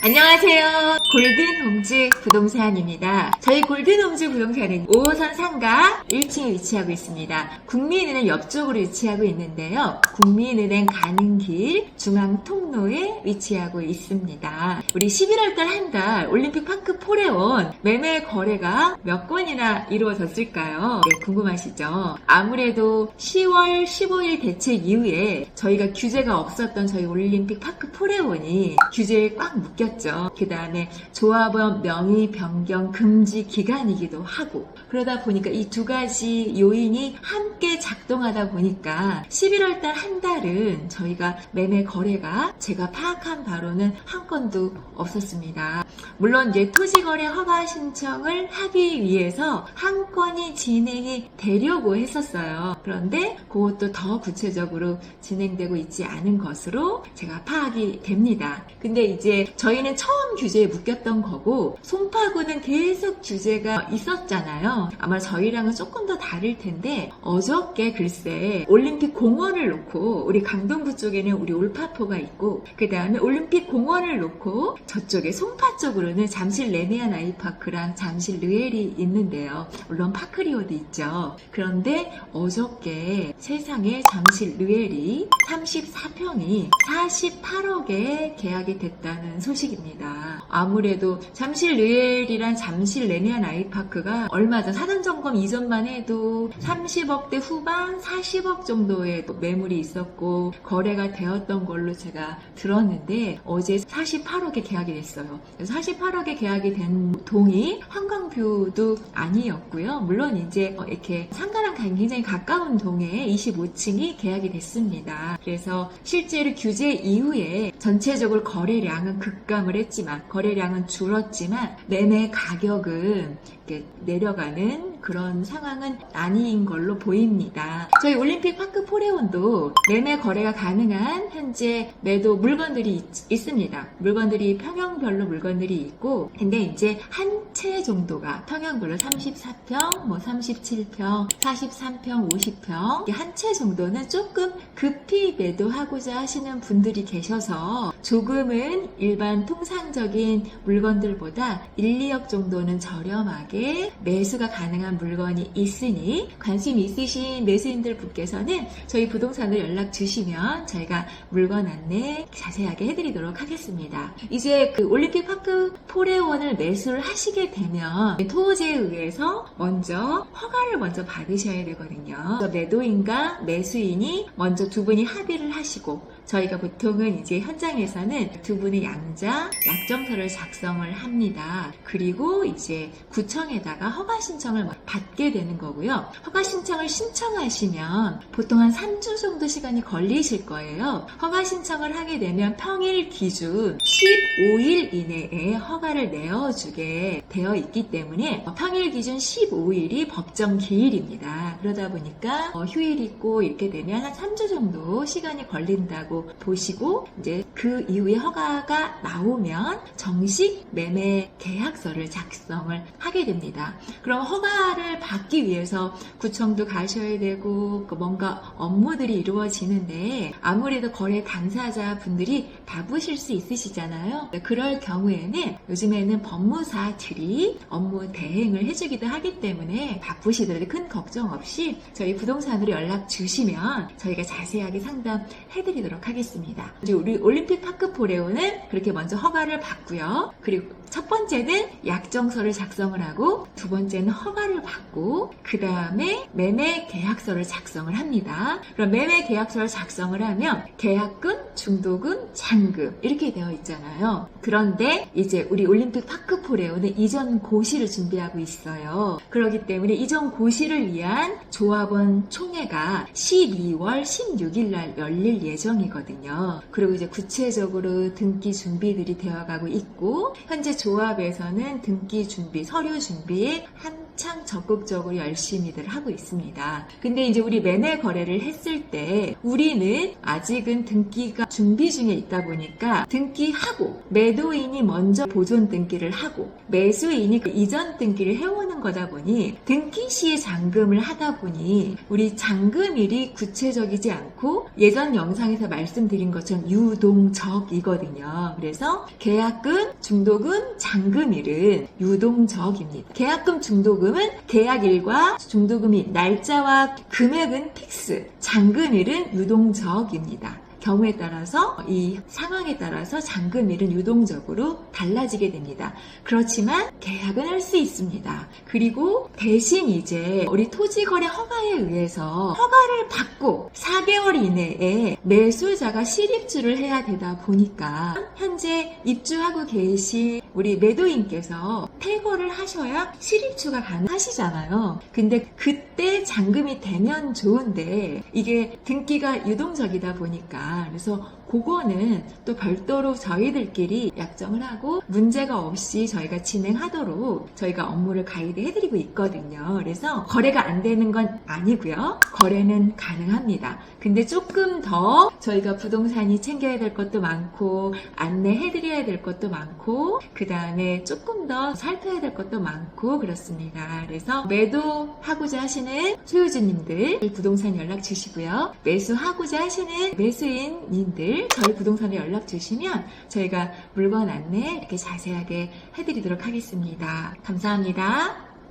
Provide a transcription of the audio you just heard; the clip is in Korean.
안녕하세요. 골든홈즈 부동산입니다. 저희 골든홈즈 부동산은 5호선 상가 1층에 위치하고 있습니다. 국민은행 옆쪽으로 위치하고 있는데요. 국민은행 가는 길 중앙 통로에 위치하고 있습니다. 우리 11월달 한 달 올림픽 파크 포레온 매매 거래가 몇 건이나 이루어졌을까요? 네, 궁금하시죠? 아무래도 10월 15일 대책 이후에 저희가 규제가 없었던 저희 올림픽 파크 포레온이 규제에 꽉 묶였죠. 그 다음에 조합원 명의 변경 금지 기간이기도 하고, 그러다 보니까 이 두 가지 요인이 함께 작동하다 보니까 11월달 한 달은 저희가 매매 거래가 제가 파악한 바로는 한 건도 없었습니다. 물론 이제 토지거래 허가 신청을 하기 위해서 한 건이 진행이 되려고 했었어요. 그런데 그것도 더 구체적으로 진행되고 있지 않은 것으로 제가 파악이 됩니다. 근데 이제 저희는 처음 규제에 묶였던 거고, 송파구는 계속 규제가 있었잖아요. 아마 저희랑은 조금 더 다를 텐데, 어저께 글쎄 올림픽 공원을 놓고, 우리 강동구 쪽에는 우리 올파포가 있고, 그 다음에 올림픽 공원을 놓고 저쪽에 송파 쪽으로는 잠실 레미안 아이파크랑 잠실 르엘이 있는데요. 물론 파크리오도 있죠. 그런데 어저께 세상에 잠실 르엘이 34평이 48억에 계약이 됐다는 소식입니다. 아무래도 잠실 르엘이란 잠실 레미안 아이파크가 얼마 전 사전 점검 이전만 해도 30억대 후반 40억 정도의 매물이 있었고 거래가 되었던 걸로 제가 들었는데, 어제 48억에 계약이 됐어요. 48억에 계약이 된 동이 한강뷰도 아니었고요. 물론 이제 이렇게 상가랑 굉장히 가까운 동에 25층이 계약이 됐습니다. 그래서 실제로 규제 이후에 전체적으로 거래량은 급감을 했지만, 거래량은 줄었지만 매매 가격은 이렇게 내려가는 그런 상황은 아닌 걸로 보입니다. 저희 올림픽 파크 포레온도 매매 거래가 가능한 현재 매도 물건들이 있습니다. 물건들이 평형별로 물건들이 있고, 근데 이제 한 채 정도가 평형별로 34평, 37평, 43평, 50평 한 채 정도는 조금 급히 매도하고자 하시는 분들이 계셔서 조금은 일반 통상적인 물건들보다 1, 2억 정도는 저렴하게 매수가 가능한 물건이 있으니, 관심 있으신 매수인들 분께서는 저희 부동산으로 연락 주시면 저희가 물건 안내 자세하게 해드리도록 하겠습니다. 이제 그 올림픽 파크 포레온을 매수를 하시게 되면 토지에 의해서 먼저 허가를 먼저 받으셔야 되거든요. 매도인과 매수인이 먼저 두 분이 합의를 하시고, 저희가 보통은 이제 현장에서는 두 분의 양자 약정서를 작성을 합니다. 그리고 이제 구청에다가 허가 신청을 받게 되는 거고요. 허가 신청을 신청하시면 보통 한 3주 정도 시간이 걸리실 거예요. 허가 신청을 하게 되면 평일 기준 15일 이내에 허가를 내어주게 되어 있기 때문에 평일 기준 15일이 법정 기일입니다. 그러다 보니까 휴일 있고 이렇게 되면 한 3주 정도 시간이 걸린다고 보시고, 이제 그 이후에 허가가 나오면 정식 매매 계약서를 작성을 하게 됩니다. 그럼 허가를 받기 위해서 구청도 가셔야 되고 뭔가 업무들이 이루어지는데, 아무래도 거래 당사자 분들이 바쁘실 수 있으시잖아요. 그럴 경우에는 요즘에는 법무사들이 업무 대행을 해주기도 하기 때문에 바쁘시더라도 큰 걱정 없이 저희 부동산으로 연락 주시면 저희가 자세하게 상담해드리도록 하겠습니다. 이제 우리 올림픽 파크 포레온은 그렇게 먼저 허가를 받고요. 그리고 첫 번째는 약정서를 작성을 하고, 두 번째는 허가를 받고, 그 다음에 매매 계약서를 작성을 합니다. 그럼 매매 계약서를 작성을 하면 계약금, 중도금, 잔금 이렇게 되어 있잖아요. 그런데 이제 우리 올림픽 파크 포레온은 이전 고시를 준비하고 있어요. 그렇기 때문에 이전 고시를 위한 조합원 총회가 12월 16일 날 열릴 예정이거든요. 그리고 이제 구체적으로 등기 준비들이 되어가고 있고, 현재 조합에서는 등기 준비, 서류 준비에 한창 적극적으로 열심히들 하고 있습니다. 근데 이제 우리 매매 거래를 했을 때 우리는 아직은 등기가 준비 중에 있다 보니까 등기하고 매도인이 먼저 보존 등기를 하고 매수인이 그 이전 등기를 해오는 거다 보니 등기 시에 잔금을 하다 보니 우리 잔금일이 구체적이지 않고 예전 영상에서 말씀드린 것처럼 유동적이거든요. 그래서 계약금, 중도금, 잔금일은 유동적입니다. 계약금, 중도금은 계약일과 중도금이 날짜와 금액은 픽스, 잔금일은 유동적입니다. 경우에 따라서 이 상황에 따라서 잔금일은 유동적으로 달라지게 됩니다. 그렇지만 계약은 할 수 있습니다. 그리고 대신 이제 우리 토지거래 허가에 의해서 허가를 받고 4개월 이내에 매수자가 실입주를 해야 되다 보니까 현재 입주하고 계신 우리 매도인께서 퇴거를 하셔야 실입주가 가능하시잖아요. 근데 그때 잔금이 되면 좋은데 이게 등기가 유동적이다 보니까 그래서 그거는 또 별도로 저희들끼리 약정을 하고 문제가 없이 저희가 진행하도록 저희가 업무를 가이드해드리고 있거든요. 그래서 거래가 안 되는 건 아니고요. 거래는 가능합니다. 근데 조금 더 저희가 부동산이 챙겨야 될 것도 많고 안내해드려야 될 것도 많고 그 다음에 조금 더 살펴야 될 것도 많고 그렇습니다. 그래서 매도하고자 하시는 소유주님들 부동산 연락 주시고요. 매수하고자 하시는 매수인님들 저희 부동산에 연락 주시면 저희가 물건 안내 이렇게 자세하게 해드리도록 하겠습니다. 감사합니다.